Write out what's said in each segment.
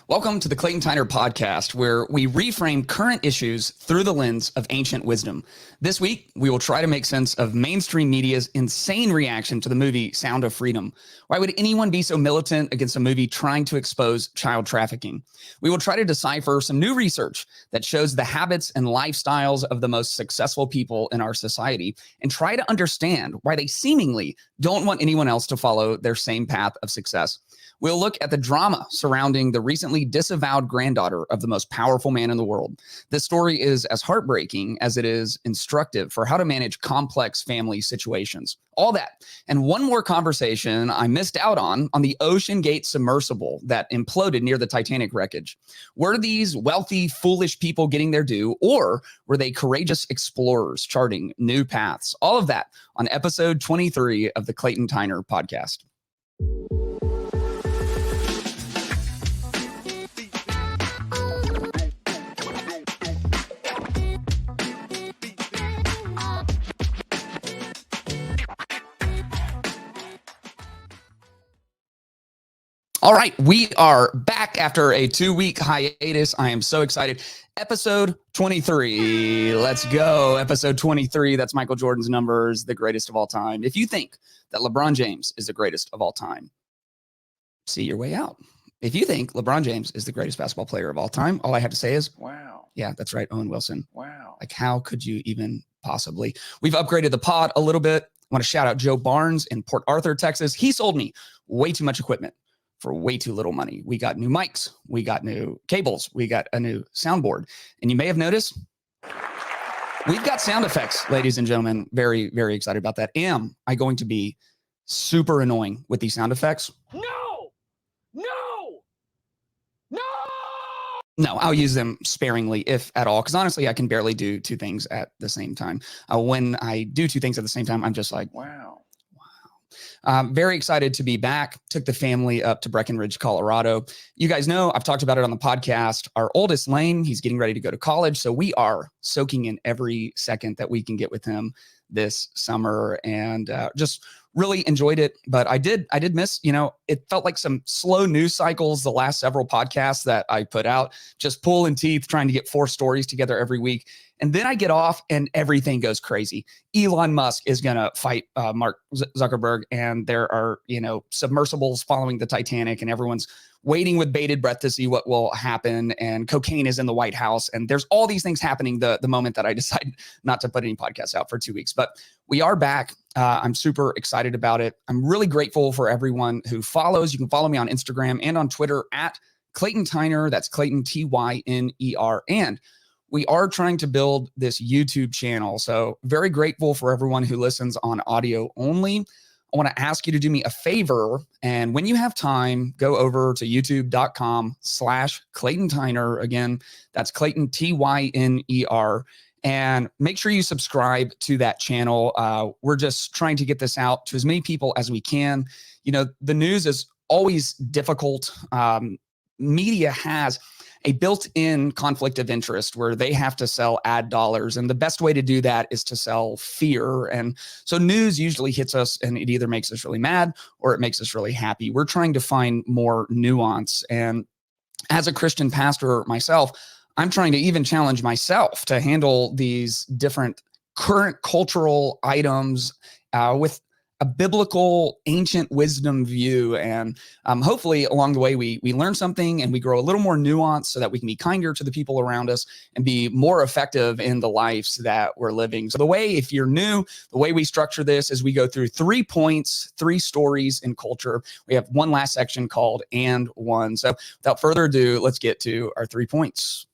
Welcome to the Clayton Tyner podcast, where we reframe current issues through the lens of ancient wisdom. This week, we will try to make sense of mainstream media's insane reaction to the movie Sound of Freedom. Why would anyone be so militant against a movie trying to expose child trafficking? We will try to decipher some new research that shows the habits and lifestyles of the most successful people in our society and try to understand why they seemingly don't want anyone else to follow their same path of success. We'll look at the drama surrounding the recently disavowed granddaughter of the most powerful man in the world. This story is as heartbreaking as it is instructive for how to manage complex family situations. All that and one more conversation I missed out on the Ocean Gate submersible that imploded near the Titanic wreckage. Were these wealthy, foolish people getting their due, or were they courageous explorers charting new paths? All of that on episode 23 of the Clayton Tyner podcast. All right, we are back after a 2-week hiatus. I am so excited. Episode 23. Let's go. Episode 23. That's Michael Jordan's numbers, the greatest of all time. If you think that LeBron James is the greatest of all time, see your way out. If you think LeBron James is the greatest basketball player of all time, all I have to say is, wow. Yeah, that's right. Owen Wilson. Wow. Like, how could you even possibly? We've upgraded the pod a little bit. I want to shout out Joe Barnes in Port Arthur, Texas. He sold me way too much equipment for way too little money. We got new mics, we got new cables, we got a new soundboard. And you may have noticed, we've got sound effects, ladies and gentlemen. Very, very excited about that. Am I going to be super annoying with these sound effects? No, I'll use them sparingly, if at all, because honestly, I can barely do two things at the same time. When I do two things at the same time, I'm just like, wow. Very excited to be back. Took the family up to Breckenridge, Colorado. You guys know, I've talked about it on the podcast. Our oldest, Lane, he's getting ready to go to college. So we are soaking in every second that we can get with him this summer, and just really enjoyed it. But I did miss, it felt like some slow news cycles the last several podcasts that I put out, just pulling teeth, trying to get 4 stories together every week. And then I get off and everything goes crazy. Elon Musk is going to fight Mark Zuckerberg, and there are, submersibles following the Titanic, and everyone's waiting with bated breath to see what will happen. And cocaine is in the White House. And there's all these things happening the moment that I decide not to put any podcasts out for 2 weeks. But we are back. I'm super excited about it. I'm really grateful for everyone who follows. You can follow me on Instagram and on Twitter at Clayton Tyner. That's Clayton, Tyner. And we are trying to build this YouTube channel. So very grateful for everyone who listens on audio only. I want to ask you to do me a favor. And when you have time, go over to youtube.com/Clayton Tyner. Again, that's Clayton, Tyner. And make sure you subscribe to that channel. We're just trying to get this out to as many people as we can. The news is always difficult. Media has a built-in conflict of interest where they have to sell ad dollars. And the best way to do that is to sell fear. And so news usually hits us and it either makes us really mad or it makes us really happy. We're trying to find more nuance. And as a Christian pastor myself, I'm trying to even challenge myself to handle these different current cultural items with a biblical, ancient wisdom view. And hopefully along the way, we learn something and we grow a little more nuance so that we can be kinder to the people around us and be more effective in the lives that we're living. So if you're new, the way we structure this is we go through 3 points, 3 stories in culture. We have one last section called And One. So without further ado, let's get to our 3 points.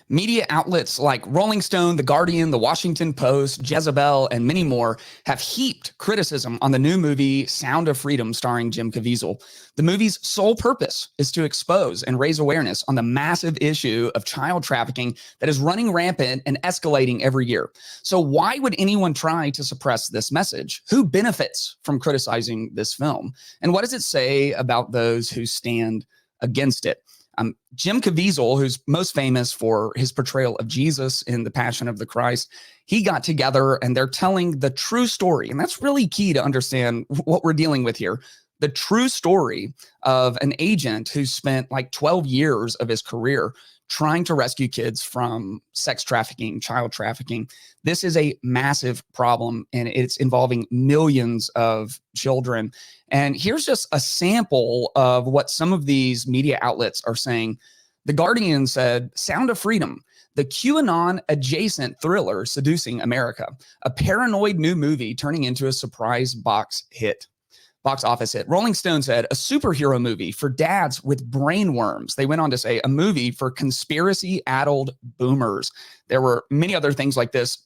Media outlets like Rolling Stone, The Guardian, The Washington Post, Jezebel, and many more have heaped criticism on the new movie Sound of Freedom starring Jim Caviezel. The movie's sole purpose is to expose and raise awareness on the massive issue of child trafficking that is running rampant and escalating every year. So why would anyone try to suppress this message? Who benefits from criticizing this film? And what does it say about those who stand against it? Jim Caviezel, who's most famous for his portrayal of Jesus in The Passion of the Christ, he got together and they're telling the true story. And that's really key to understand what we're dealing with here. The true story of an agent who spent like 12 years of his career trying to rescue kids from sex trafficking, child trafficking. This is a massive problem and it's involving millions of children. And here's just a sample of what some of these media outlets are saying. The Guardian said, Sound of Freedom, the QAnon adjacent thriller seducing America, a paranoid new movie turning into a surprise box office hit. Rolling Stone said, a superhero movie for dads with brain worms. They went on to say, a movie for conspiracy-addled boomers. There were many other things like this.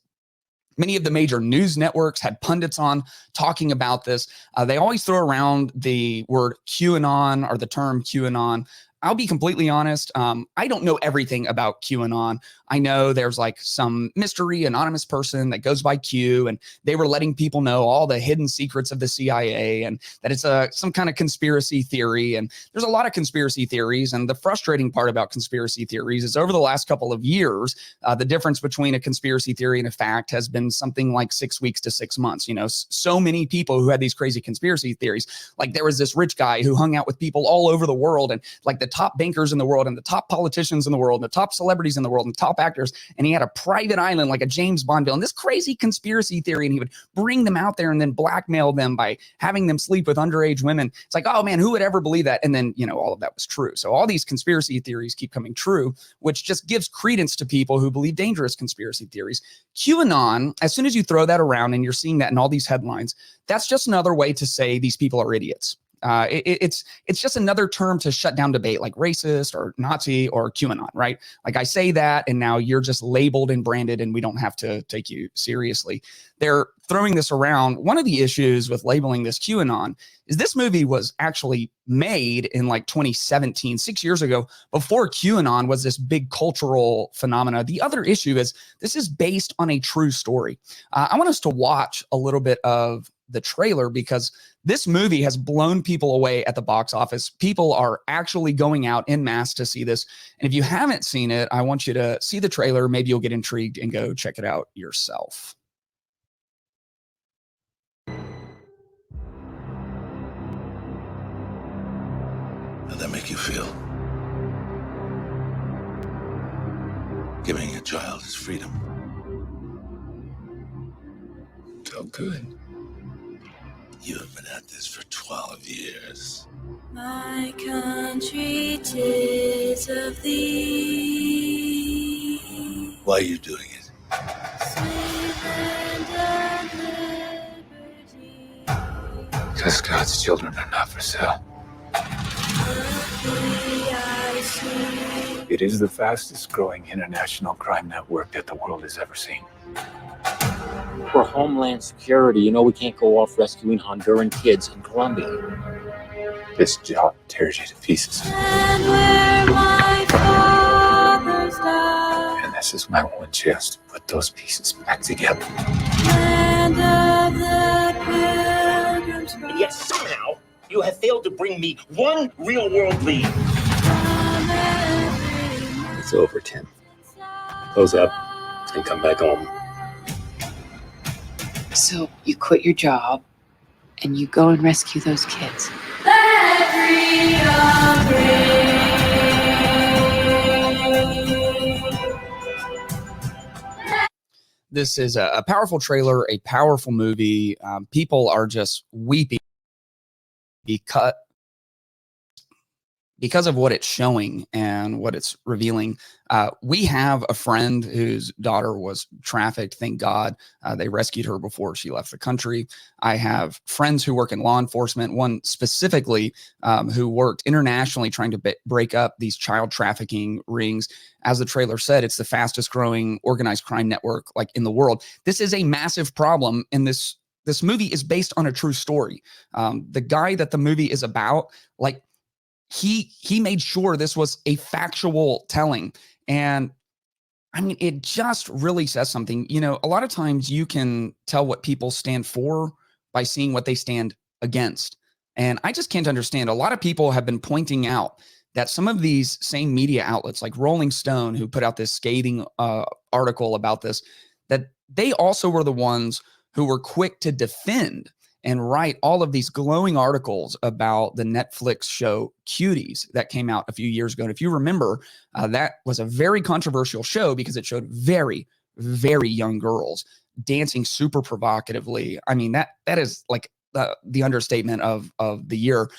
Many of the major news networks had pundits on talking about this. They always throw around the word QAnon or the term QAnon. I'll be completely honest. I don't know everything about QAnon. I know there's like some mystery anonymous person that goes by Q, and they were letting people know all the hidden secrets of the CIA and that it's some kind of conspiracy theory. And there's a lot of conspiracy theories. And the frustrating part about conspiracy theories is over the last couple of years, the difference between a conspiracy theory and a fact has been something like 6 weeks to 6 months. You know, so many people who had these crazy conspiracy theories, like there was this rich guy who hung out with people all over the world and like the top bankers in the world and the top politicians in the world and the top celebrities in the world and the top actors. And he had a private island, like a James Bond villain, this crazy conspiracy theory. And he would bring them out there and then blackmail them by having them sleep with underage women. It's like, oh man, who would ever believe that? And then, you know, all of that was true. So all these conspiracy theories keep coming true, which just gives credence to people who believe dangerous conspiracy theories. QAnon, as soon as you throw that around and you're seeing that in all these headlines, that's just another way to say these people are idiots. It's just another term to shut down debate, like racist or Nazi or QAnon, right? Like I say that and now you're just labeled and branded and we don't have to take you seriously. They're throwing this around. One of the issues with labeling this QAnon is this movie was actually made in like 2017, 6 years ago, before QAnon was this big cultural phenomena. The other issue is this is based on a true story. I want us to watch a little bit of the trailer because this movie has blown people away at the box office. People are actually going out en masse to see this. And if you haven't seen it, I want you to see the trailer. Maybe you'll get intrigued and go check it out yourself. How'd that make you feel? Giving a child his freedom. Felt good. You have been at this for 12 years. My country, 'tis of thee. Why are you doing it? Sweet land of liberty. Because God's children are not for sale. I see. It is the fastest growing international crime network that the world has ever seen. For Homeland Security, you know we can't go off rescuing Honduran kids in Colombia. This job tears you to pieces. And where my fathers died. And this is my one chance to put those pieces back together. Land of the Pilgrim's And yet somehow you have failed to bring me one real-world lead. It's over, Tim. Close up and come back home. So you quit your job and you go and rescue those kids. This is a powerful trailer, a powerful movie. People are just weeping because of what it's showing and what it's revealing. We have a friend whose daughter was trafficked. Thank God they rescued her before she left the country. I have friends who work in law enforcement, one specifically who worked internationally trying to break up these child trafficking rings. As the trailer said, it's the fastest growing organized crime network like in the world. This is a massive problem, and this movie is based on a true story. The guy that the movie is about, like, he made sure this was a factual telling. And I mean, it just really says something. You know, a lot of times you can tell what people stand for by seeing what they stand against. And I just can't understand. A lot of people have been pointing out that some of these same media outlets like Rolling Stone, who put out this scathing article about this, that they also were the ones who were quick to defend and write all of these glowing articles about the Netflix show Cuties that came out a few years ago. And if you remember, that was a very controversial show because it showed very, very young girls dancing super provocatively. I mean, that is like the understatement of the year.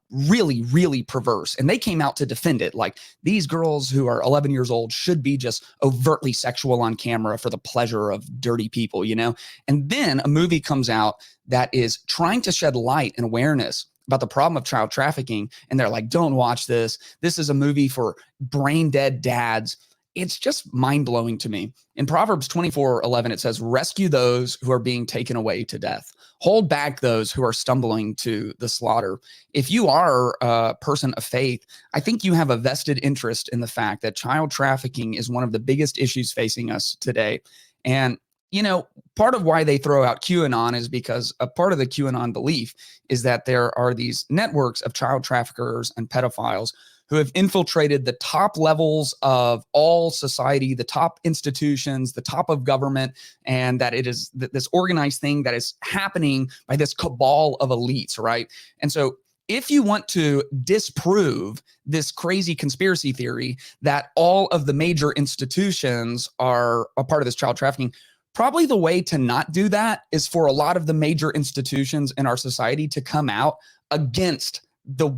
Really, really perverse. And they came out to defend it. Like, these girls who are 11 years old should be just overtly sexual on camera for the pleasure of dirty people, you know? And then a movie comes out that is trying to shed light and awareness about the problem of child trafficking. And they're like, don't watch this. This is a movie for brain dead dads. It's just mind blowing to me. In Proverbs 24:11, it says, rescue those who are being taken away to death. Hold back those who are stumbling to the slaughter. If you are a person of faith, I think you have a vested interest in the fact that child trafficking is one of the biggest issues facing us today. And, you know, part of why they throw out QAnon is because a part of the QAnon belief is that there are these networks of child traffickers and pedophiles who have infiltrated the top levels of all society, the top institutions, the top of government, and that it is this organized thing that is happening by this cabal of elites, right? And so if you want to disprove this crazy conspiracy theory that all of the major institutions are a part of this child trafficking, probably the way to not do that is for a lot of the major institutions in our society to come out against the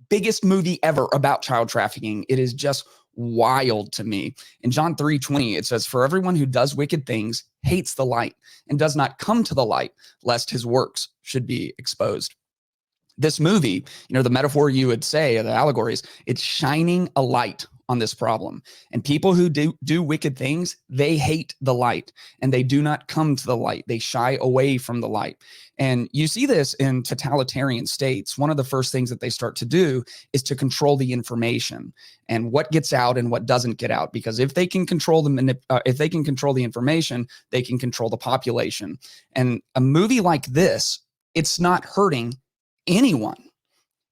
biggest movie ever about child trafficking. It is just wild to me. In John 3:20, it says, for everyone who does wicked things hates the light and does not come to the light, lest his works should be exposed. This movie, you know, the metaphor you would say, or the allegories, it's shining a light on this problem. And people who do wicked things, they hate the light and they do not come to the light. They shy away from the light. And you see this in totalitarian states. One of the first things that they start to do is to control the information and what gets out and what doesn't get out. Because if they can control the information, they can control the population. And a movie like this, it's not hurting anyone.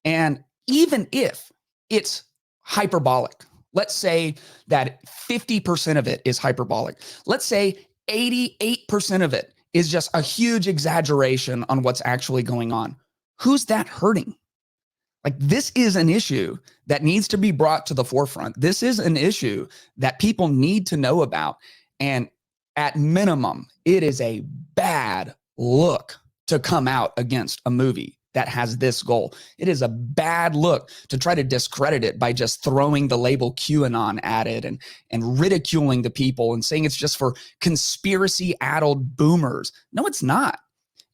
And even if it's hyperbolic, let's say that 50% of it is hyperbolic. Let's say 88% of it is just a huge exaggeration on what's actually going on. Who's that hurting? Like, this is an issue that needs to be brought to the forefront. This is an issue that people need to know about. And at minimum, it is a bad look to come out against a movie that has this goal. It is a bad look to try to discredit it by just throwing the label QAnon at it and ridiculing the people and saying it's just for conspiracy-addled boomers. No, it's not.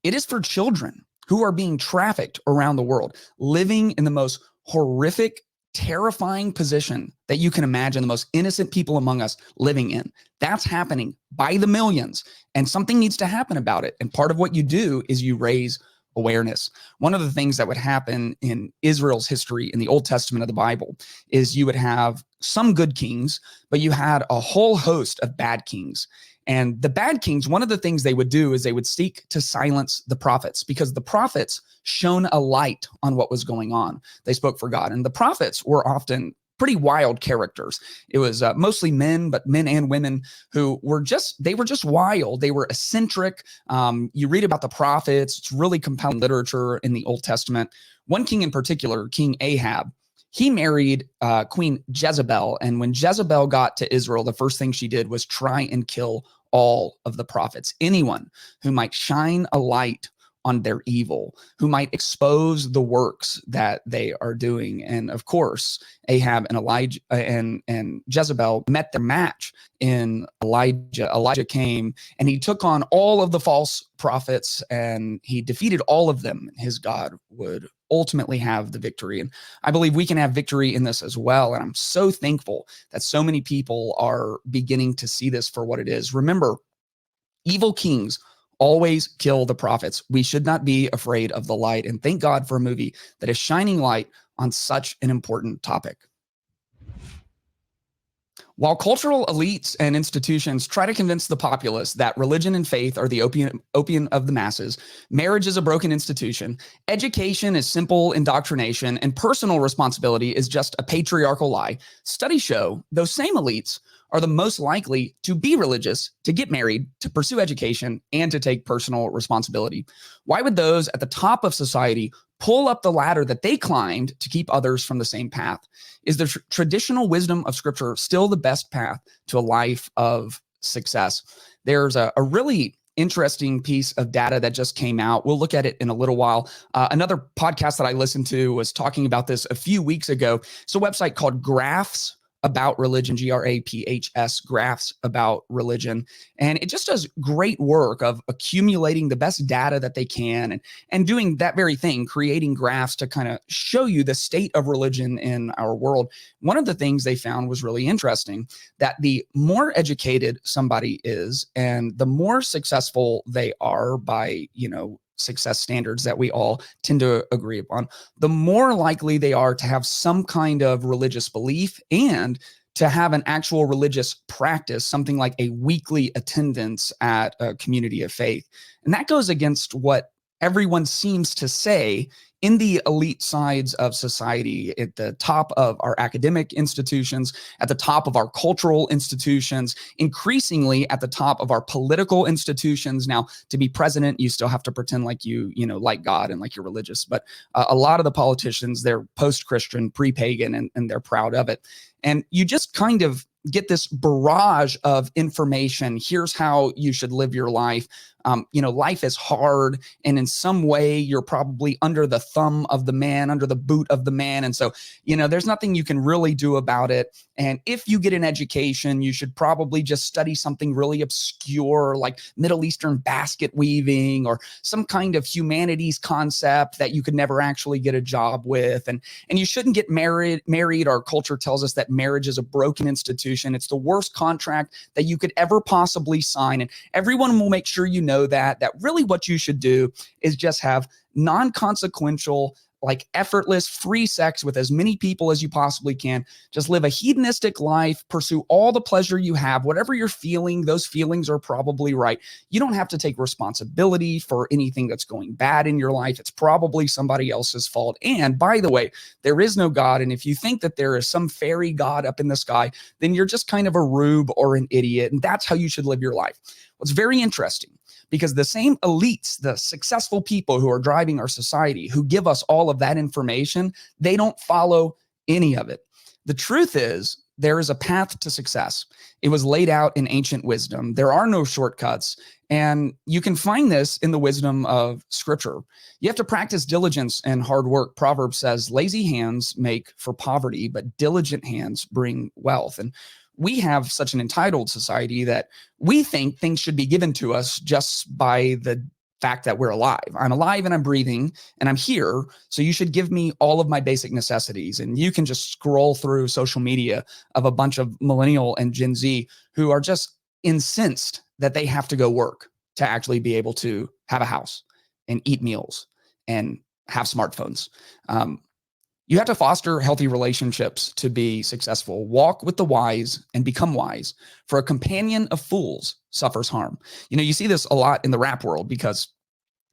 It is for children who are being trafficked around the world, living in the most horrific, terrifying position that you can imagine, the most innocent people among us living in. That's happening by the millions, and something needs to happen about it. And part of what you do is you raise awareness. One of the things that would happen in Israel's history in the Old Testament of the Bible is you would have some good kings, but you had a whole host of bad kings. And the bad kings, one of the things they would do is they would seek to silence the prophets, because the prophets shone a light on what was going on. They spoke for God. And the prophets were often pretty wild characters. It was mostly men, but men and women who were just wild. They were eccentric. You read about the prophets. It's really compelling literature in the Old Testament. One king in particular, King Ahab, he married Queen Jezebel. And when Jezebel got to Israel, the first thing she did was try and kill all of the prophets, anyone who might shine a light on their evil, who might expose the works that they are doing. And of course, Ahab and Elijah and Jezebel met their match in Elijah. Elijah came and he took on all of the false prophets and he defeated all of them. His God would ultimately have the victory. And I believe we can have victory in this as well. And I'm so thankful that so many people are beginning to see this for what it is. Remember, evil kings always kill the prophets. We should not be afraid of the light. And thank God for a movie that is shining light on such an important topic. While cultural elites and institutions try to convince the populace that religion and faith are the opium of the masses, marriage is a broken institution, education is simple indoctrination, and personal responsibility is just a patriarchal lie, studies show those same elites are the most likely to be religious, to get married, to pursue education, and to take personal responsibility. Why would those at the top of society pull up the ladder that they climbed to keep others from the same path? Is the traditional wisdom of Scripture still the best path to a life of success? There's a really interesting piece of data that just came out. We'll look at it in a little while. Another podcast that I listened to was talking about this a few weeks ago. It's a website called Graphs About Religion, GRAPHS, Graphs About Religion. And it just does great work of accumulating the best data that they can and doing that very thing, creating graphs to kind of show you the state of religion in our world. One of the things they found was really interesting, that the more educated somebody is and the more successful they are by, success standards that we all tend to agree upon, the more likely they are to have some kind of religious belief and to have an actual religious practice, something like a weekly attendance at a community of faith. And that goes against what everyone seems to say in the elite sides of society, at the top of our academic institutions, at the top of our cultural institutions, increasingly at the top of our political institutions. Now, to be president, you still have to pretend like you like God and like you're religious. But a lot of the politicians, they're post-Christian, pre-pagan, and they're proud of it. And you just kind of get this barrage of information. Here's how you should live your life. Life is hard, and in some way you're probably under the thumb of the man, under the boot of the man. And so, there's nothing you can really do about it. And if you get an education, you should probably just study something really obscure like Middle Eastern basket weaving or some kind of humanities concept that you could never actually get a job with. And you shouldn't get married. Our culture tells us that marriage is a broken institution. It's the worst contract that you could ever possibly sign. And everyone will make sure you know that really what you should do is just have non-consequential, like effortless, free sex with as many people as you possibly can. Just live a hedonistic life, pursue all the pleasure you have, whatever you're feeling, those feelings are probably right. You don't have to take responsibility for anything that's going bad in your life. It's probably somebody else's fault. And by the way, there is no God. And if you think that there is some fairy God up in the sky, then you're just kind of a rube or an idiot. And that's how you should live your life. What's very interesting, because the same elites, the successful people who are driving our society, who give us all of that information, they don't follow any of it. The truth is, there is a path to success. It was laid out in ancient wisdom. There are no shortcuts. And you can find this in the wisdom of Scripture. You have to practice diligence and hard work. Proverbs says, lazy hands make for poverty, but diligent hands bring wealth. And we have such an entitled society that we think things should be given to us just by the fact that we're alive. I'm alive and I'm breathing and I'm here. So you should give me all of my basic necessities. And you can just scroll through social media of a bunch of millennial and Gen Z who are just incensed that they have to go work to actually be able to have a house and eat meals and have smartphones. You have to foster healthy relationships to be successful. Walk with the wise and become wise. For a companion of fools suffers harm. You see this a lot in the rap world because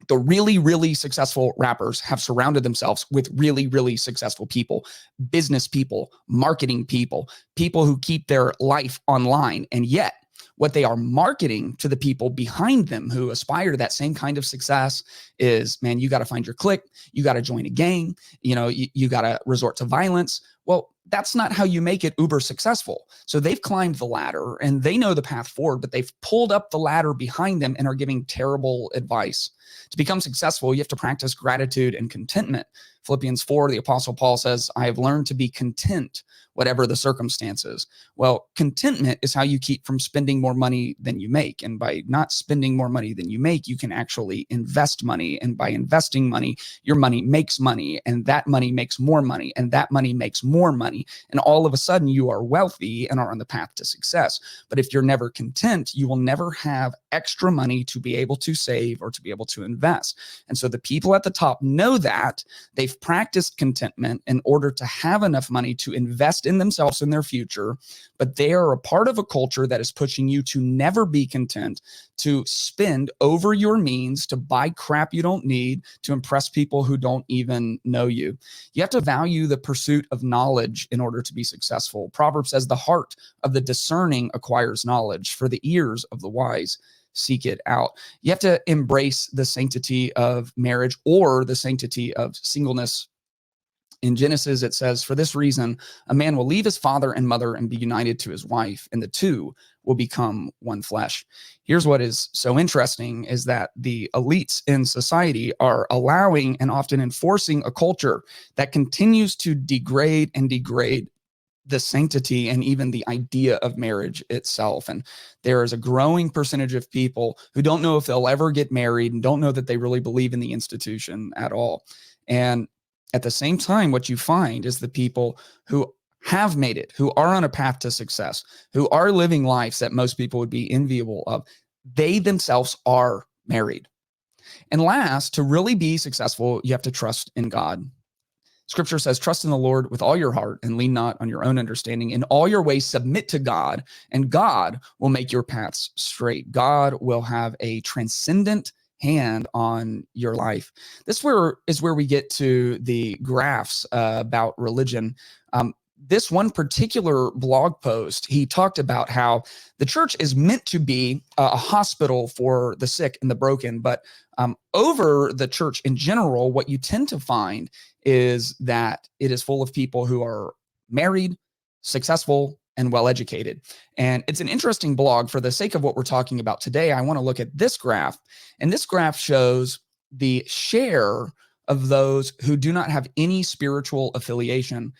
the really, really successful rappers have surrounded themselves with really, really successful people, business people, marketing people, people who keep their life online. And yet, what they are marketing to the people behind them who aspire to that same kind of success is, man, you got to find your clique. You got to join a gang. You got to resort to violence. Well, that's not how you make it uber successful. So they've climbed the ladder and they know the path forward, but they've pulled up the ladder behind them and are giving terrible advice. To become successful, you have to practice gratitude and contentment. Philippians 4, the Apostle Paul says, I have learned to be content, whatever the circumstances. Well, contentment is how you keep from spending more money than you make. And by not spending more money than you make, you can actually invest money. And by investing money, your money makes money, and that money makes more money, and that money makes more money. And all of a sudden you are wealthy and are on the path to success. But if you're never content, you will never have extra money to be able to save or to be able to invest. And so the people at the top know that they've practiced contentment in order to have enough money to invest in themselves and their future. But they are a part of a culture that is pushing you to never be content, to spend over your means, to buy crap you don't need, to impress people who don't even know you. You have to value the pursuit of knowledge in order to be successful. Proverbs says the heart of the discerning acquires knowledge, for the ears of the wise seek it out. You have to embrace the sanctity of marriage or the sanctity of singleness. In Genesis, it says, for this reason, a man will leave his father and mother and be united to his wife, and the two will become one flesh. Here's what is so interesting is that the elites in society are allowing and often enforcing a culture that continues to degrade the sanctity and even the idea of marriage itself. And there is a growing percentage of people who don't know if they'll ever get married and don't know that they really believe in the institution at all. And at the same time, what you find is the people who have made it, who are on a path to success, who are living lives that most people would be enviable of, they themselves are married. And last, to really be successful, you have to trust in God. Scripture says, trust in the Lord with all your heart and lean not on your own understanding. In all your ways, submit to God, and God will make your paths straight. God will have a transcendent hand on your life. This is where we get to the graphs about religion. This one particular blog post, he talked about how the church is meant to be a hospital for the sick and the broken, but over the church in general, what you tend to find is that it is full of people who are married, successful, and well-educated. And it's an interesting blog. For the sake of what we're talking about today, I want to look at this graph. And this graph shows the share of those who do not have any spiritual affiliation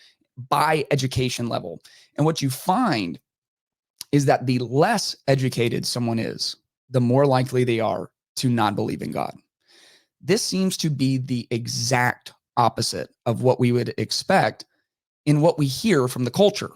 by education level. And what you find is that the less educated someone is, the more likely they are to not believe in God. This seems to be the exact opposite of what we would expect in what we hear from the culture.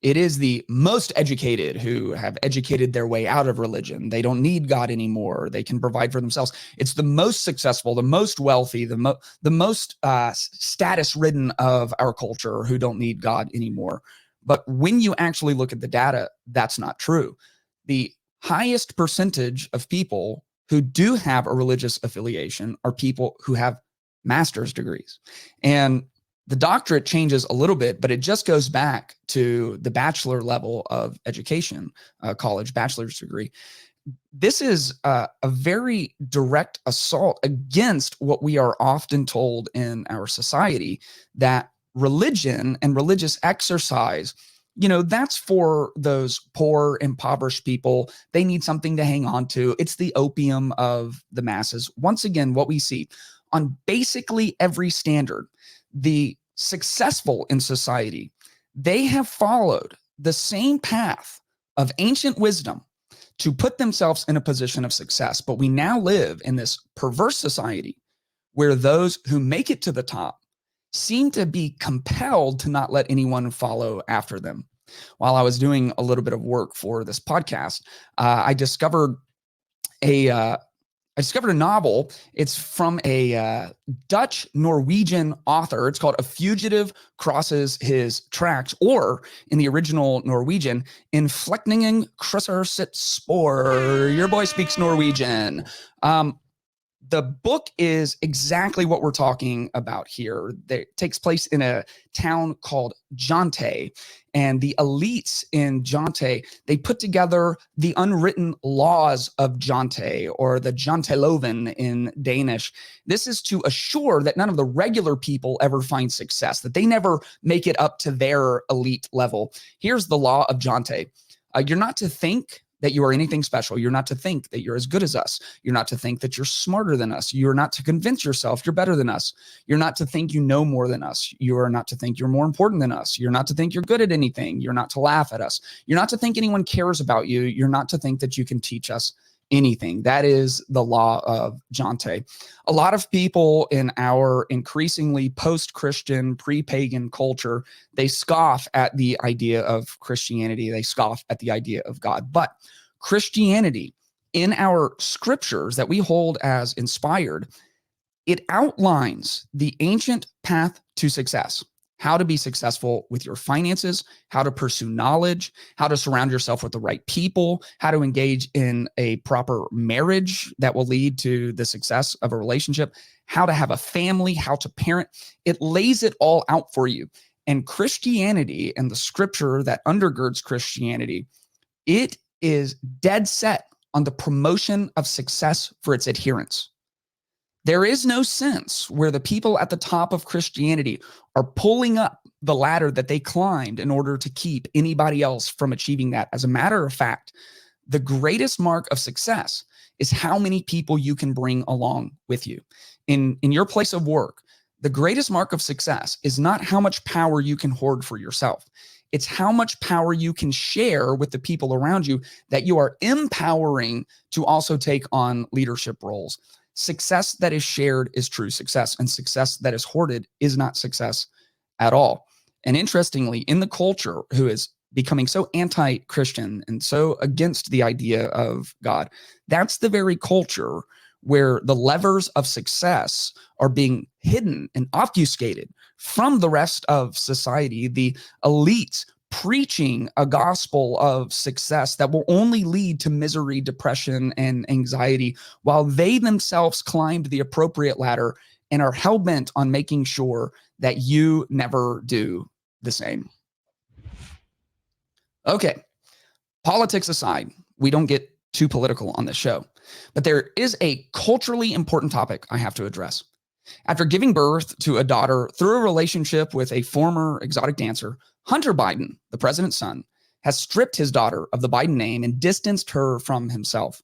It is the most educated who have educated their way out of religion. They don't need God anymore. They can provide for themselves. It's the most successful, the most wealthy, the most status-ridden of our culture who don't need God anymore. But when you actually look at the data, that's not true. The highest percentage of people who do have a religious affiliation are people who have master's degrees. And the doctorate changes a little bit, but it just goes back to the bachelor level of education, college bachelor's degree. This is a very direct assault against what we are often told in our society, that religion and religious exercise, that's for those poor, impoverished people. They need something to hang on to. It's the opium of the masses. Once again, what we see on basically every standard, the successful in society, they have followed the same path of ancient wisdom to put themselves in a position of success. But we now live in this perverse society where those who make it to the top seem to be compelled to not let anyone follow after them. While I was doing a little bit of work for this podcast, I discovered a novel. It's from a Dutch-Norwegian author. It's called A Fugitive Crosses His Tracks, or in the original Norwegian, In Flektningen krysser sitt spor. Your boy speaks Norwegian. The book is exactly what we're talking about here. It takes place in a town called Jante, and the elites in Jante, they put together the unwritten laws of Jante, or the Janteloven in Danish. This is to assure that none of the regular people ever find success, that they never make it up to their elite level. Here's the law of Jante. You're not to think that you are anything special. You're not to think that you're as good as us. You're not to think that you're smarter than us. You're not to convince yourself you're better than us. You're not to think you know more than us. You are not to think you're more important than us. You're not to think you're good at anything. You're not to laugh at us. You're not to think anyone cares about you. You're not to think that you can teach us anything. That is the law of Jonte. A lot of people in our increasingly post-Christian, pre-pagan culture, they scoff at the idea of Christianity. They scoff at the idea of God. But Christianity, in our scriptures that we hold as inspired, it outlines the ancient path to success. How to be successful with your finances, how to pursue knowledge, how to surround yourself with the right people, how to engage in a proper marriage that will lead to the success of a relationship, how to have a family, how to parent. It lays it all out for you. And Christianity and the scripture that undergirds Christianity, it is dead set on the promotion of success for its adherents. There is no sense where the people at the top of Christianity are pulling up the ladder that they climbed in order to keep anybody else from achieving that. As a matter of fact, the greatest mark of success is how many people you can bring along with you. In your place of work, the greatest mark of success is not how much power you can hoard for yourself. It's how much power you can share with the people around you that you are empowering to also take on leadership roles. Success that is shared is true success, and success that is hoarded is not success at all. And interestingly, in the culture who is becoming so anti-Christian and so against the idea of God, that's the very culture where the levers of success are being hidden and obfuscated from the rest of society. The elites preaching a gospel of success that will only lead to misery, depression, and anxiety, while they themselves climbed the appropriate ladder and are hell-bent on making sure that you never do the same. Okay, politics aside, we don't get too political on this show, but there is a culturally important topic I have to address. After giving birth to a daughter through a relationship with a former exotic dancer, Hunter Biden, the president's son, has stripped his daughter of the Biden name and distanced her from himself.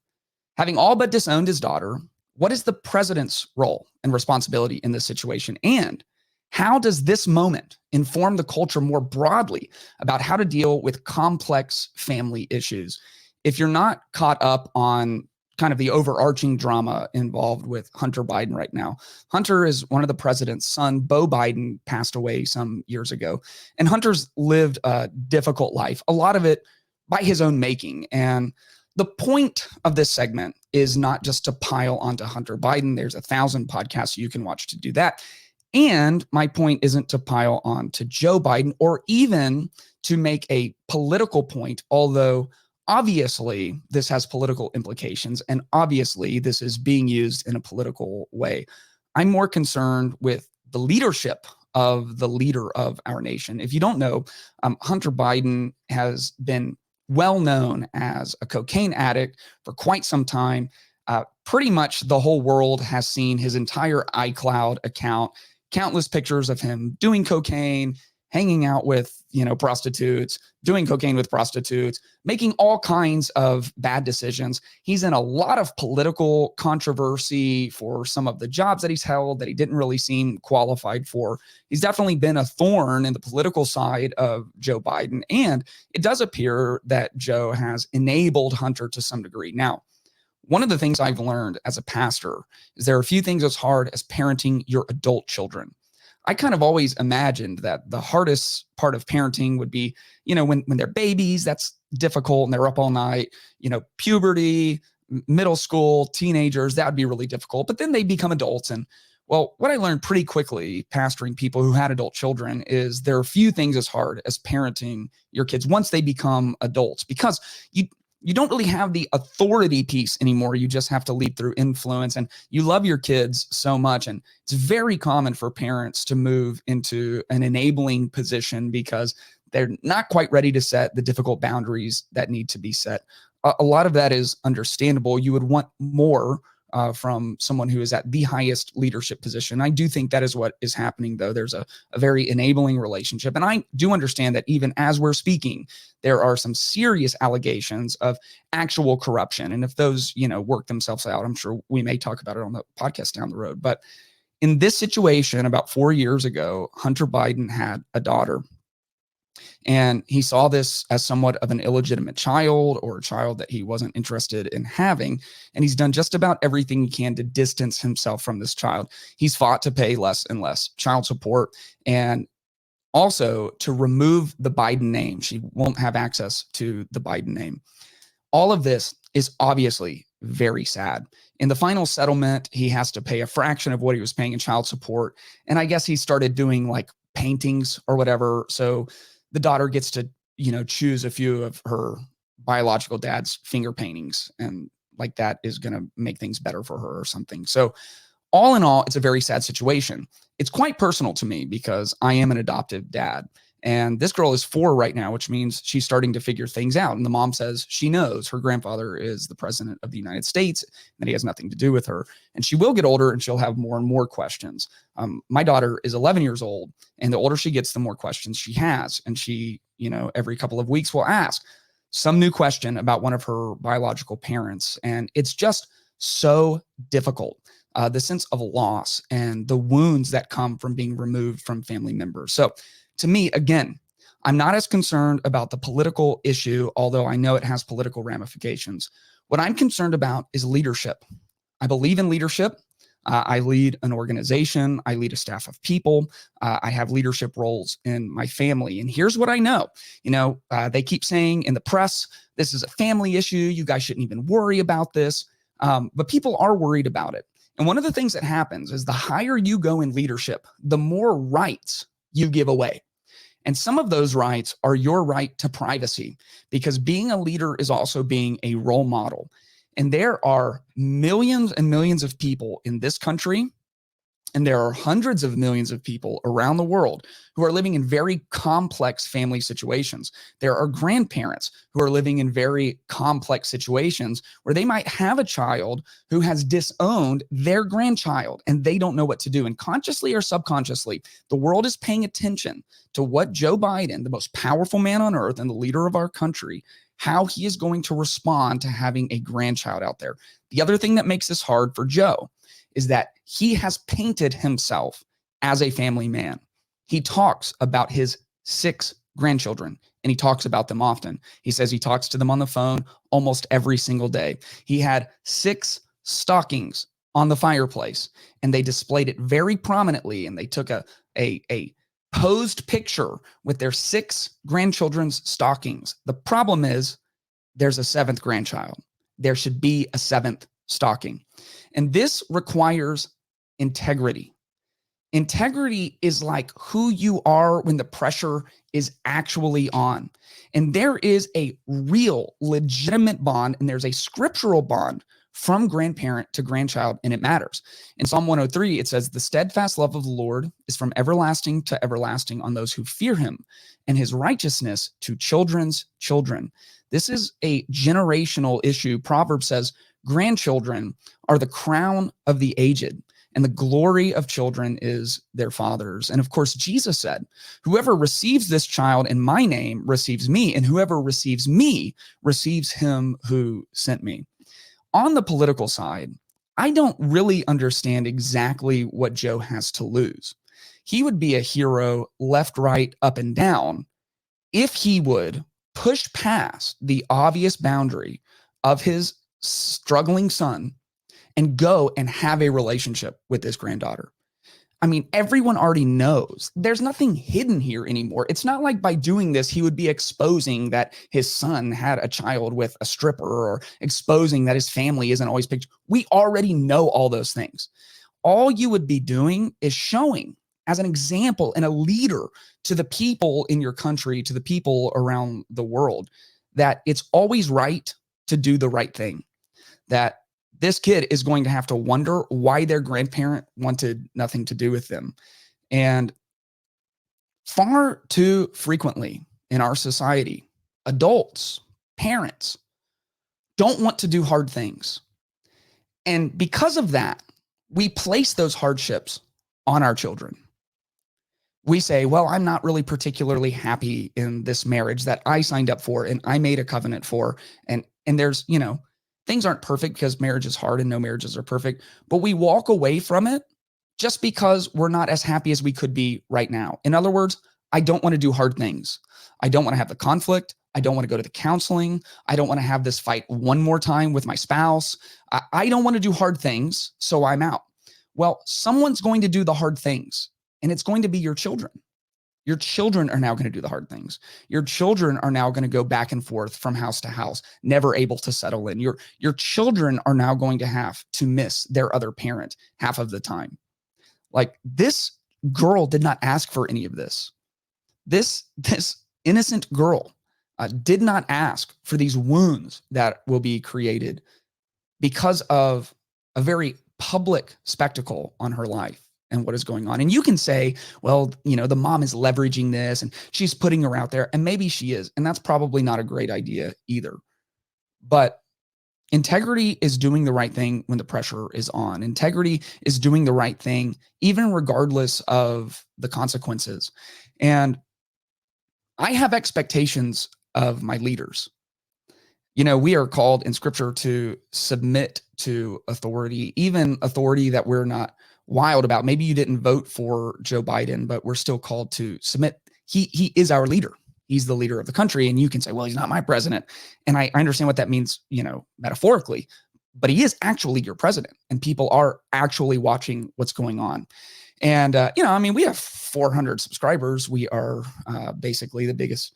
Having all but disowned his daughter, what is the president's role and responsibility in this situation? And how does this moment inform the culture more broadly about how to deal with complex family issues? If you're not caught up on kind of the overarching drama involved with Hunter Biden right now. Hunter is one of the president's son. Beau Biden passed away some years ago, and Hunter's lived a difficult life, a lot of it by his own making. And the point of this segment is not just to pile onto Hunter Biden. There's 1,000 podcasts you can watch to do that. And my point isn't to pile on to Joe Biden or even to make a political point, although obviously, this has political implications, and obviously, this is being used in a political way. I'm more concerned with the leadership of the leader of our nation. If you don't know, Hunter Biden has been well known as a cocaine addict for quite some time. Pretty much the whole world has seen his entire iCloud account, countless pictures of him doing cocaine, hanging out with, prostitutes, doing cocaine with prostitutes, making all kinds of bad decisions. He's in a lot of political controversy for some of the jobs that he's held that he didn't really seem qualified for. He's definitely been a thorn in the political side of Joe Biden. And it does appear that Joe has enabled Hunter to some degree. Now, one of the things I've learned as a pastor is there are a few things as hard as parenting your adult children. I kind of always imagined that the hardest part of parenting would be, when they're babies, that's difficult and they're up all night, puberty, middle school, teenagers, that would be really difficult. But then they become adults. And well, what I learned pretty quickly pastoring people who had adult children is there are few things as hard as parenting your kids once they become adults, because you don't really have the authority piece anymore. You just have to lead through influence, and you love your kids so much. And it's very common for parents to move into an enabling position because they're not quite ready to set the difficult boundaries that need to be set. A lot of that is understandable. You would want more from someone who is at the highest leadership position. I do think that is what is happening, though. There's a very enabling relationship. And I do understand that even as we're speaking, there are some serious allegations of actual corruption. And if those, work themselves out, I'm sure we may talk about it on the podcast down the road. But in this situation, about 4 years ago, Hunter Biden had a daughter. And he saw this as somewhat of an illegitimate child, or a child that he wasn't interested in having. And he's done just about everything he can to distance himself from this child. He's fought to pay less and less child support, and also to remove the Biden name. She won't have access to the Biden name. All of this is obviously very sad. In the final settlement, he has to pay a fraction of what he was paying in child support. And I guess he started doing like paintings or whatever. So the daughter gets to, choose a few of her biological dad's finger paintings. And like that is going to make things better for her or something. So all in all, it's a very sad situation. It's quite personal to me because I am an adoptive dad. And this girl is 4 right now, which means she's starting to figure things out. And the mom says she knows her grandfather is the president of the United States, that he has nothing to do with her. And she will get older and she'll have more and more questions. My daughter is 11 years old, and the older she gets, the more questions she has. And she, every couple of weeks will ask some new question about one of her biological parents. And it's just so difficult. The sense of loss and the wounds that come from being removed from family members. So to me, again, I'm not as concerned about the political issue, although I know it has political ramifications. What I'm concerned about is leadership. I believe in leadership. I lead an organization. I lead a staff of people. I have leadership roles in my family. And here's what I know. They keep saying in the press, this is a family issue. You guys shouldn't even worry about this. But people are worried about it. And one of the things that happens is the higher you go in leadership, the more rights you give away. And some of those rights are your right to privacy, because being a leader is also being a role model. And there are millions and millions of people in this country, and there are hundreds of millions of people around the world who are living in very complex family situations. There are grandparents who are living in very complex situations where they might have a child who has disowned their grandchild and they don't know what to do. And consciously or subconsciously, the world is paying attention to what Joe Biden, the most powerful man on earth and the leader of our country, how he is going to respond to having a grandchild out there. The other thing that makes this hard for Joe is that he has painted himself as a family man. He talks about his 6 grandchildren, and he talks about them often. He says he talks to them on the phone almost every single day. He had 6 stockings on the fireplace, and they displayed it very prominently, and they took a posed picture with their 6 grandchildren's stockings. The problem is there's a 7th grandchild. There should be a 7th stocking. And this requires integrity. Integrity is like who you are when the pressure is actually on. And there is a real legitimate bond, and there's a scriptural bond from grandparent to grandchild, and it matters. In Psalm 103, it says, "The steadfast love of the Lord is from everlasting to everlasting on those who fear him, and his righteousness to children's children." This is a generational issue. Proverbs says, grandchildren are the crown of the aged, and the glory of children is their fathers. And of course, Jesus said, "Whoever receives this child in my name receives me, and whoever receives me receives him who sent me." On the political side, I don't really understand exactly what Joe has to lose. He would be a hero left, right, up, and down if he would push past the obvious boundary of his struggling son and go and have a relationship with his granddaughter. I mean, everyone already knows. There's nothing hidden here anymore. It's not like by doing this, he would be exposing that his son had a child with a stripper, or exposing that his family isn't always pictured. We already know all those things. All you would be doing is showing as an example and a leader to the people in your country, to the people around the world, that it's always right to do the right thing. That this kid is going to have to wonder why their grandparent wanted nothing to do with them. And far too frequently in our society, adults, parents don't want to do hard things. And because of that, we place those hardships on our children. We say, well, I'm not really particularly happy in this marriage that I signed up for and I made a covenant for. And there's, things aren't perfect because marriage is hard and no marriages are perfect, but we walk away from it just because we're not as happy as we could be right now. In other words, I don't want to do hard things. I don't want to have the conflict. I don't want to go to the counseling. I don't want to have this fight one more time with my spouse. I don't want to do hard things, so I'm out. Well, someone's going to do the hard things, and it's going to be your children. Your children are now going to do the hard things. Your children are now going to go back and forth from house to house, never able to settle in. Your children are now going to have to miss their other parent half of the time. Like, this girl did not ask for any of this. This innocent girl did not ask for these wounds that will be created because of a very public spectacle on her life and what is going on. And you can say, well, the mom is leveraging this and she's putting her out there, and maybe she is. And that's probably not a great idea either. But integrity is doing the right thing when the pressure is on. Integrity is doing the right thing, even regardless of the consequences. And I have expectations of my leaders. We are called in scripture to submit to authority, even authority that we're not wild about. Maybe you didn't vote for Joe Biden, but we're still called to submit. He is our leader. He's the leader of the country. And you can say, well, he's not my president. And I understand what that means, metaphorically, but he is actually your president, and people are actually watching what's going on. And, we have 400 subscribers. We are basically the biggest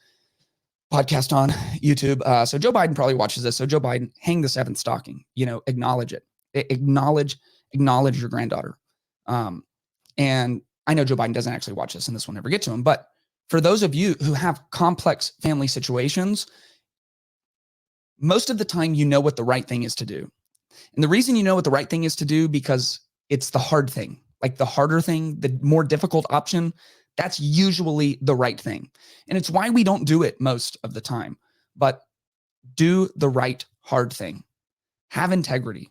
podcast on YouTube. So Joe Biden probably watches this. So Joe Biden, hang the seventh stocking, acknowledge it. Acknowledge your granddaughter. And I know Joe Biden doesn't actually watch this, and this will never get to him. But for those of you who have complex family situations, most of the time, you know what the right thing is to do. And the reason you know what the right thing is to do, because it's the hard thing, like the harder thing, the more difficult option. That's usually the right thing. And it's why we don't do it most of the time. But do the right hard thing. Have integrity.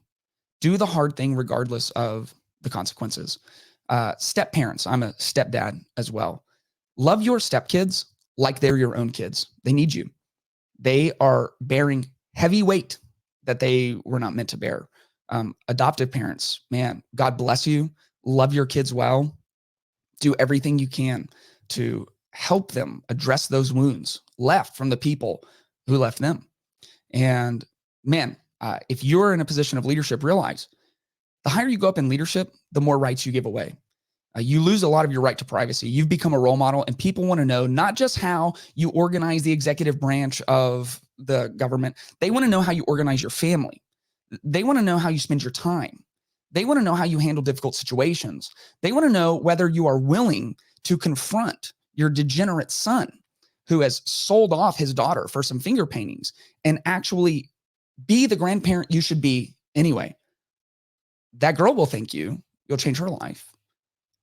Do the hard thing regardless of the consequences. Step parents. I'm a stepdad as well. Love your stepkids like they're your own kids. They need you. They are bearing heavy weight that they were not meant to bear. Adoptive parents, man, God bless you. Love your kids well. Do everything you can to help them address those wounds left from the people who left them. And man, if you're in a position of leadership, realize the higher you go up in leadership, the more rights you give away. You lose a lot of your right to privacy. You've become a role model, and people want to know not just how you organize the executive branch of the government. They want to know how you organize your family. They want to know how you spend your time. They want to know how you handle difficult situations. They want to know whether you are willing to confront your degenerate son who has sold off his daughter for some finger paintings and actually be the grandparent you should be anyway. That girl will thank you. You'll change her life.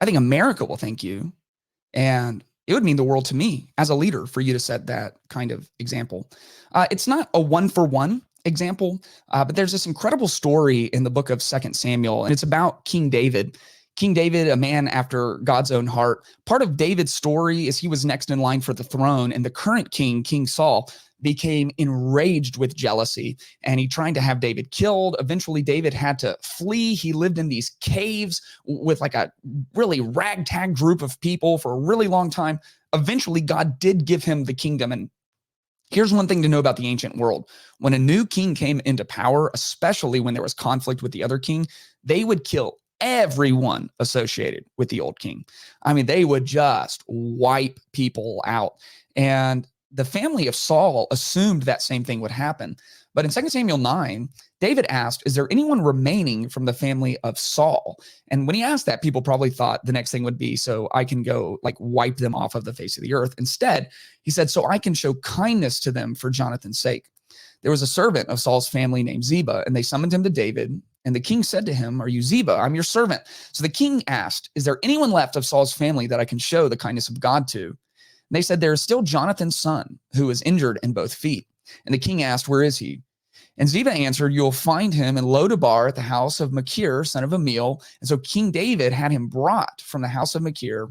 I think America will thank you. And it would mean the world to me as a leader for you to set that kind of example. It's not a one-for-one example, but there's this incredible story in the book of 2 Samuel, and it's about King David. King David, a man after God's own heart. Part of David's story is he was next in line for the throne, and the current king, King Saul, became enraged with jealousy, and he tried to have David killed. Eventually, David had to flee. He lived in these caves with like a really ragtag group of people for a really long time. Eventually, God did give him the kingdom. And here's one thing to know about the ancient world. When a new king came into power, especially when there was conflict with the other king, they would kill everyone associated with the old king. I mean, they would just wipe people out. And the family of Saul assumed that same thing would happen. But in 2 Samuel 9, David asked, is there anyone remaining from the family of Saul? And when he asked that, people probably thought the next thing would be, so I can go like wipe them off of the face of the earth. Instead, he said, so I can show kindness to them for Jonathan's sake. There was a servant of Saul's family named Ziba, and they summoned him to David. And the king said to him, are you Ziba? I'm your servant. So the king asked, is there anyone left of Saul's family that I can show the kindness of God to? And they said, there is still Jonathan's son, who is injured in both feet. And the king asked, where is he? And Ziba answered, you'll find him in Lodabar at the house of Machir, son of Amiel. And so King David had him brought from the house of Machir.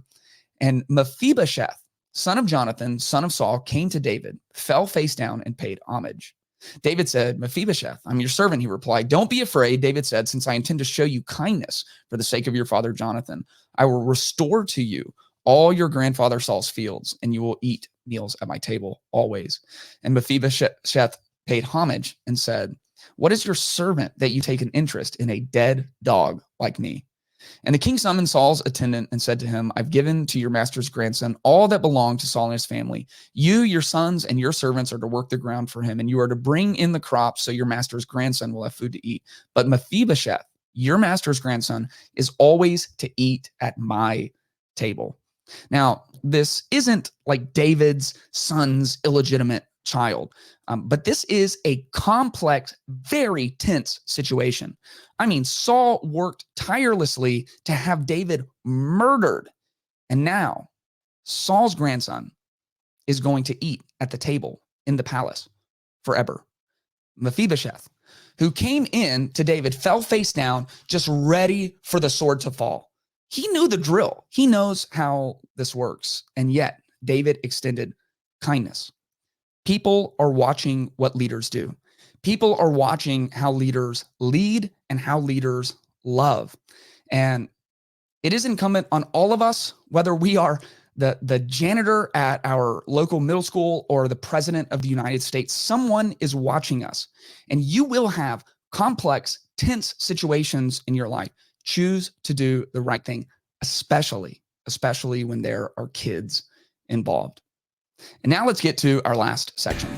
And Mephibosheth, son of Jonathan, son of Saul, came to David, fell face down, and paid homage. David said, Mephibosheth, I'm your servant, he replied. Don't be afraid, David said, since I intend to show you kindness for the sake of your father Jonathan. I will restore to you all your grandfather Saul's fields, and you will eat meals at my table always. And Mephibosheth paid homage and said, what is your servant that you take an interest in a dead dog like me? And the king summoned Saul's attendant and said to him, I've given to your master's grandson all that belonged to Saul and his family. You, your sons, and your servants are to work the ground for him, and you are to bring in the crops so your master's grandson will have food to eat. But Mephibosheth, your master's grandson, is always to eat at my table. Now, this isn't like David's son's illegitimate child, but this is a complex, very tense situation. I mean, Saul worked tirelessly to have David murdered, and now Saul's grandson is going to eat at the table in the palace forever. Mephibosheth, who came in to David, fell face down, just ready for the sword to fall. He knew the drill. He knows how this works. And yet David extended kindness. People are watching what leaders do. People are watching how leaders lead and how leaders love. And it is incumbent on all of us, whether we are the janitor at our local middle school or the president of the United States, someone is watching us. And you will have complex, tense situations in your life. Choose to do the right thing, especially when there are kids involved. And now let's get to our last section.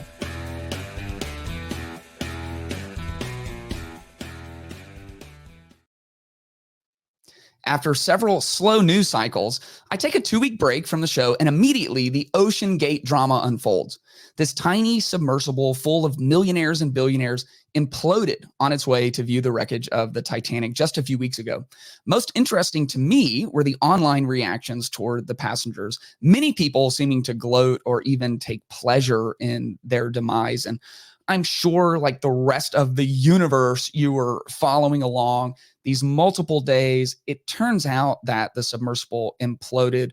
After several slow news cycles, I take a 2-week break from the show, and immediately the Ocean Gate drama unfolds. This tiny submersible full of millionaires and billionaires imploded on its way to view the wreckage of the Titanic just a few weeks ago. Most interesting to me were the online reactions toward the passengers, many people seeming to gloat or even take pleasure in their demise. And I'm sure, like the rest of the universe, you were following along these multiple days. It turns out that the submersible imploded,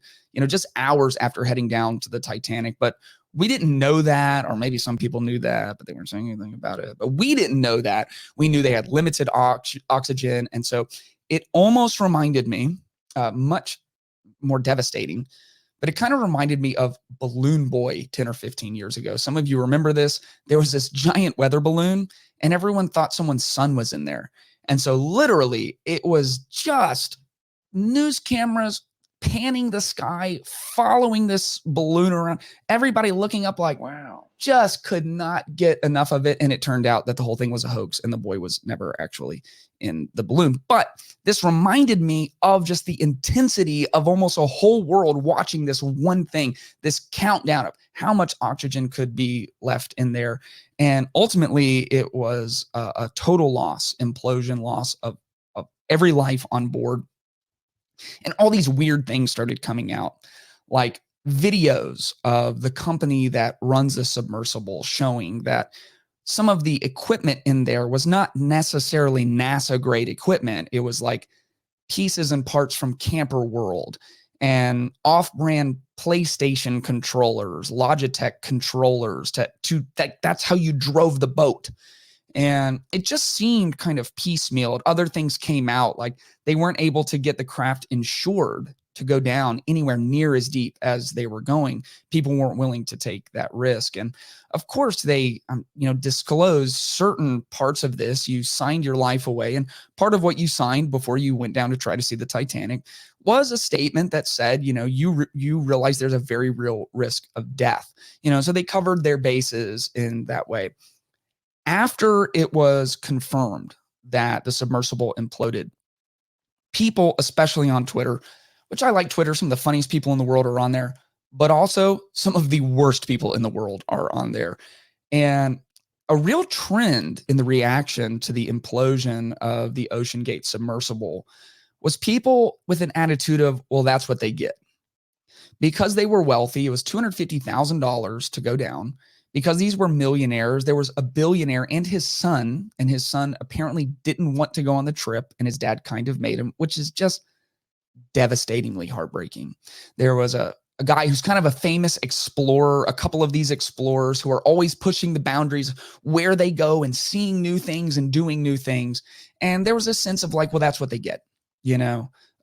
just hours after heading down to the Titanic. But we didn't know that, or maybe some people knew that, but they weren't saying anything about it. But we didn't know that. We knew they had limited oxygen. And so it almost reminded me, much more devastating, but it kind of reminded me of Balloon Boy 10 or 15 years ago. Some of you remember this. There was this giant weather balloon, and everyone thought someone's son was in there. And so literally it was just news cameras panning the sky, following this balloon around, everybody looking up like, wow, just could not get enough of it. And it turned out that the whole thing was a hoax and the boy was never actually in the balloon. But this reminded me of just the intensity of almost a whole world watching this one thing, this countdown of how much oxygen could be left in there. And ultimately it was a total loss, implosion, loss of every life on board. And all these weird things started coming out, like videos of the company that runs the submersible showing that some of the equipment in there was not necessarily NASA grade equipment. It was like pieces and parts from Camper World and off-brand PlayStation controllers, Logitech controllers that's how you drove the boat. And it just seemed kind of piecemeal. Other things came out, like they weren't able to get the craft insured to go down anywhere near as deep as they were going. People weren't willing to take that risk. And of course they, disclosed certain parts of this. You signed your life away. And part of what you signed before you went down to try to see the Titanic was a statement that said, you realize there's a very real risk of death. So they covered their bases in that way. After it was confirmed that the submersible imploded, people, especially on Twitter, which I like Twitter, some of the funniest people in the world are on there, but also some of the worst people in the world are on there. And a real trend in the reaction to the implosion of the Ocean Gate submersible was people with an attitude of, well, that's what they get. Because they were wealthy, it was $250,000 to go down. Because these were millionaires, there was a billionaire and his son apparently didn't want to go on the trip, and his dad kind of made him, which is just devastatingly heartbreaking. There was a guy who's kind of a famous explorer, a couple of these explorers who are always pushing the boundaries where they go and seeing new things and doing new things. And there was a sense of like, well, that's what they get.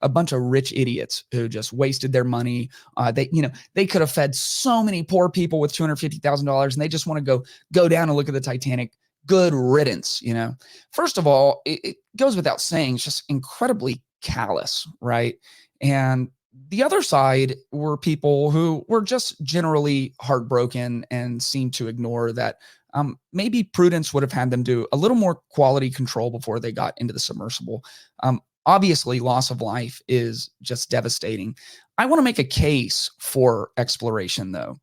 a bunch of rich idiots who just wasted their money. They could have fed so many poor people with $250,000, and they just want to go down and look at the Titanic. Good riddance. First of all, it goes without saying, it's just incredibly callous, right? And the other side were people who were just generally heartbroken and seemed to ignore that maybe prudence would have had them do a little more quality control before they got into the submersible. Obviously, loss of life is just devastating. I want to make a case for exploration, though.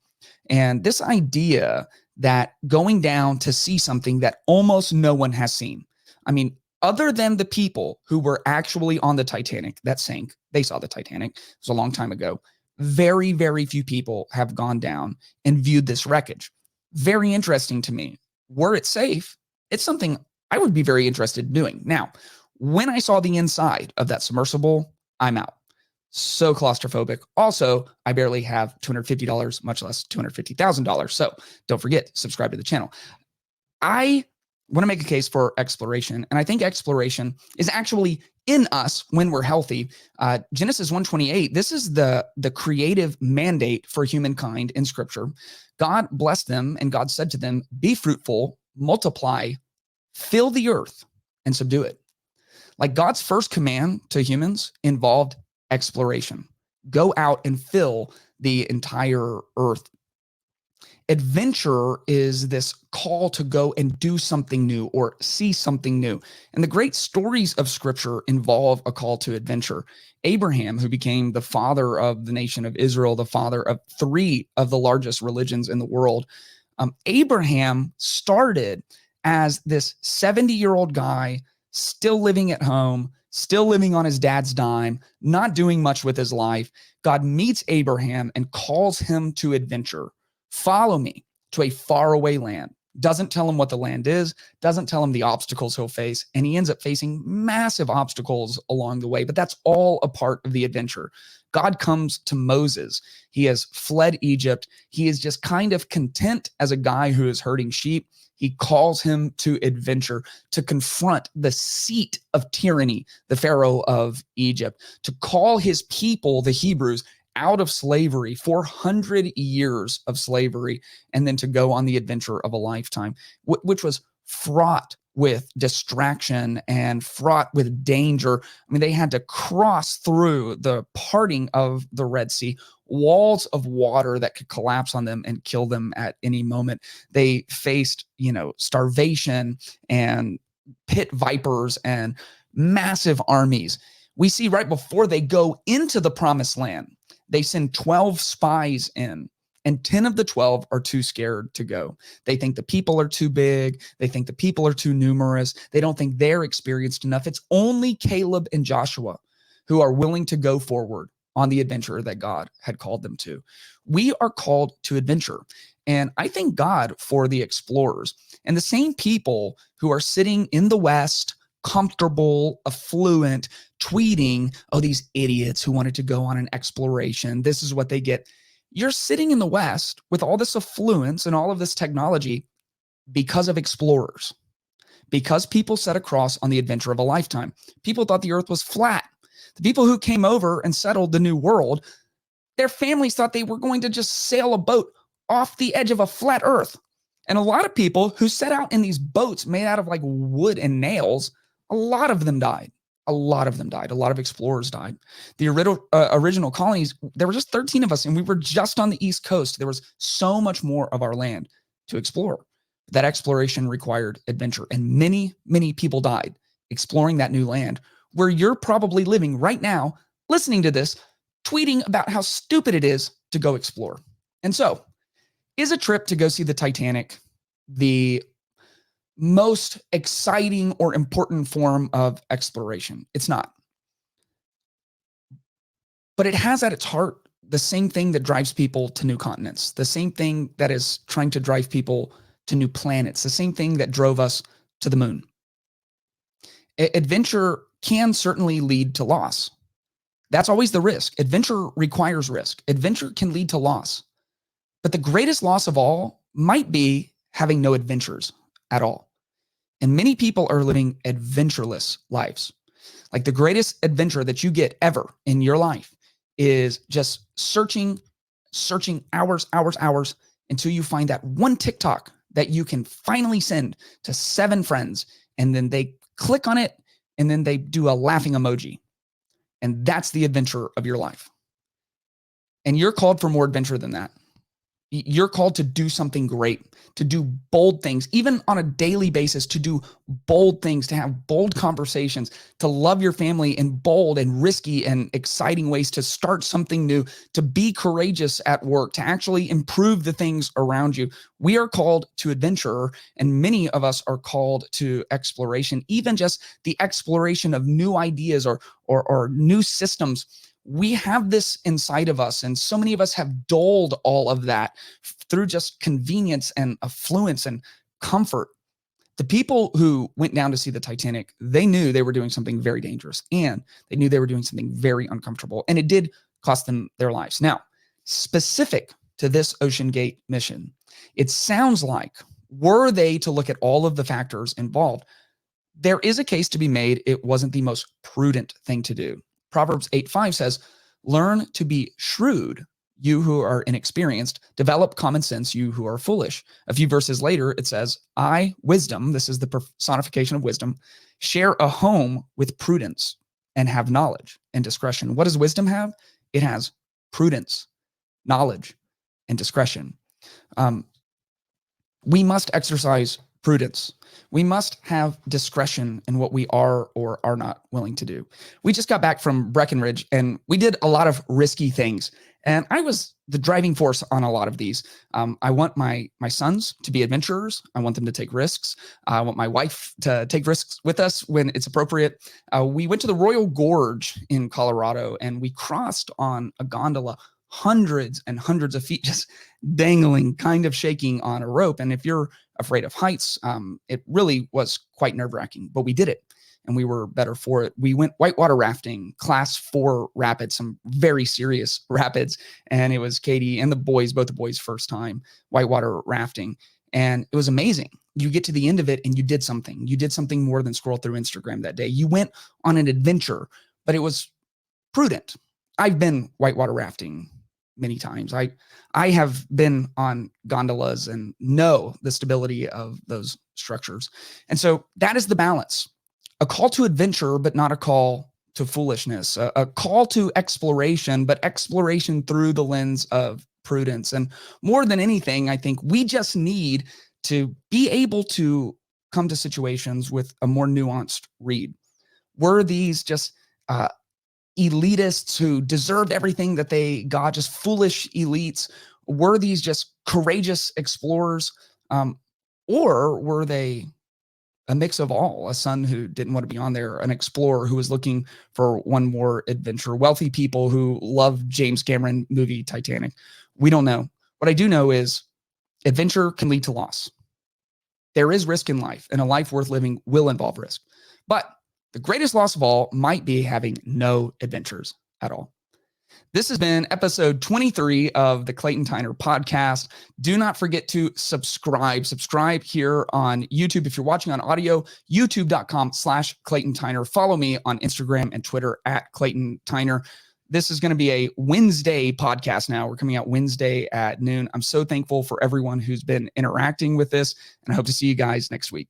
And this idea that going down to see something that almost no one has seen. I mean, other than the people who were actually on the Titanic that sank, they saw the Titanic. It was a long time ago. Very, very few people have gone down and viewed this wreckage. Very interesting to me. Were it safe, it's something I would be very interested in doing. Now, when I saw the inside of that submersible, I'm out. So claustrophobic. Also, I barely have $250, much less $250,000. So don't forget, subscribe to the channel. I want to make a case for exploration, and I think exploration is actually in us when we're healthy. Genesis 1:28, this is the creative mandate for humankind in Scripture. God blessed them, and God said to them, be fruitful, multiply, fill the earth, and subdue it. Like God's first command to humans involved exploration. Go out and fill the entire earth. Adventure is this call to go and do something new or see something new. And the great stories of Scripture involve a call to adventure. Abraham, who became the father of the nation of Israel, the father of 3 of the largest religions in the world. Abraham started as this 70-year-old guy, still living at home, still living on his dad's dime, not doing much with his life. God meets Abraham and calls him to adventure. Follow me to a faraway land. Doesn't tell him what the land is, doesn't tell him the obstacles he'll face, and he ends up facing massive obstacles along the way, but that's all a part of the adventure. God comes to Moses. He has fled Egypt. He is just kind of content as a guy who is herding sheep. He calls him to adventure, to confront the seat of tyranny, the Pharaoh of Egypt, to call his people, the Hebrews, out of slavery, 400 years of slavery, and then to go on the adventure of a lifetime, which was fraught with distraction and fraught with danger. I mean, they had to cross through the parting of the Red Sea, walls of water that could collapse on them and kill them at any moment. They faced, starvation and pit vipers and massive armies. We see right before they go into the promised land, they send 12 spies in, and 10 of the 12 are too scared to go. They think the people are too big. They think the people are too numerous. They don't think they're experienced enough. It's only Caleb and Joshua who are willing to go forward on the adventure that God had called them to. We are called to adventure. And I thank God for the explorers and the same people who are sitting in the West, comfortable, affluent, tweeting, oh, these idiots who wanted to go on an exploration. This is what they get. You're sitting in the West with all this affluence and all of this technology because of explorers, because people set across on the adventure of a lifetime. People thought the earth was flat. The people who came over and settled the new world, their families thought they were going to just sail a boat off the edge of a flat earth. And a lot of people who set out in these boats made out of like wood and nails, a lot of them died. A lot of them died. A lot of explorers died. The original colonies, there were just 13 of us, and we were just on the East Coast. There was so much more of our land to explore. That exploration required adventure, and many, many people died exploring that new land where you're probably living right now, listening to this, tweeting about how stupid it is to go explore. And so, is a trip to go see the Titanic the most exciting or important form of exploration? It's not. But it has at its heart the same thing that drives people to new continents, the same thing that is trying to drive people to new planets, the same thing that drove us to the moon. Adventure can certainly lead to loss. That's always the risk. Adventure requires risk. Adventure can lead to loss. But the greatest loss of all might be having no adventures at all. And many people are living adventureless lives. Like the greatest adventure that you get ever in your life is just searching hours until you find that one TikTok that you can finally send to 7 friends, and then they click on it and then they do a laughing emoji. And that's the adventure of your life. And you're called for more adventure than that. You're called to do something great, to do bold things, even on a daily basis, to do bold things, to have bold conversations, to love your family in bold and risky and exciting ways, to start something new, to be courageous at work, to actually improve the things around you. We are called to adventure, and many of us are called to exploration, even just the exploration of new ideas or new systems. We have this inside of us, and so many of us have dulled all of that through just convenience and affluence and comfort. The people who went down to see the Titanic, they knew they were doing something very dangerous, and they knew they were doing something very uncomfortable, and it did cost them their lives. Now, specific to this Ocean Gate mission, it sounds like, were they to look at all of the factors involved, there is a case to be made it wasn't the most prudent thing to do. Proverbs 8:5 says, "Learn to be shrewd, you who are inexperienced. Develop common sense, you who are foolish." A few verses later, it says, "I, wisdom," this is the personification of wisdom, "share a home with prudence and have knowledge and discretion." What does wisdom have? It has prudence, knowledge, and discretion. We must exercise prudence. We must have discretion in what we are or are not willing to do. We just got back from Breckenridge, and we did a lot of risky things. And I was the driving force on a lot of these. I want my sons to be adventurers. I want them to take risks. I want my wife to take risks with us when it's appropriate. We went to the Royal Gorge in Colorado, and we crossed on a gondola hundreds and hundreds of feet, just dangling, kind of shaking on a rope. And if you're afraid of heights, it really was quite nerve-wracking, but we did it, and we were better for it. We went whitewater rafting, class 4 rapids, some very serious rapids. And it was Katie and both the boys' first time whitewater rafting. And it was amazing. You get to the end of it and you did something. You did something more than scroll through Instagram that day. You went on an adventure, but it was prudent. I've been whitewater rafting many times. I have been on gondolas and know the stability of those structures. And so that is the balance. A call to adventure, but not a call to foolishness. A call to exploration, but exploration through the lens of prudence. And more than anything, I think we just need to be able to come to situations with a more nuanced read. Were these just elitists who deserved everything that they got, just foolish elites? Were these just courageous explorers? Or were they a mix of all? A son who didn't want to be on there, an explorer who was looking for one more adventure, wealthy people who love James Cameron movie Titanic? We don't know. What I do know is adventure can lead to loss. There is risk in life, and a life worth living will involve risk. But the greatest loss of all might be having no adventures at all. This has been episode 23 of the Clayton Tyner podcast. Do not forget to subscribe. Subscribe here on YouTube. If you're watching on audio, youtube.com/Clayton Tyner. Follow me on Instagram and Twitter at Clayton Tyner. This is going to be a Wednesday podcast now. We're coming out Wednesday at noon. I'm so thankful for everyone who's been interacting with this, and I hope to see you guys next week.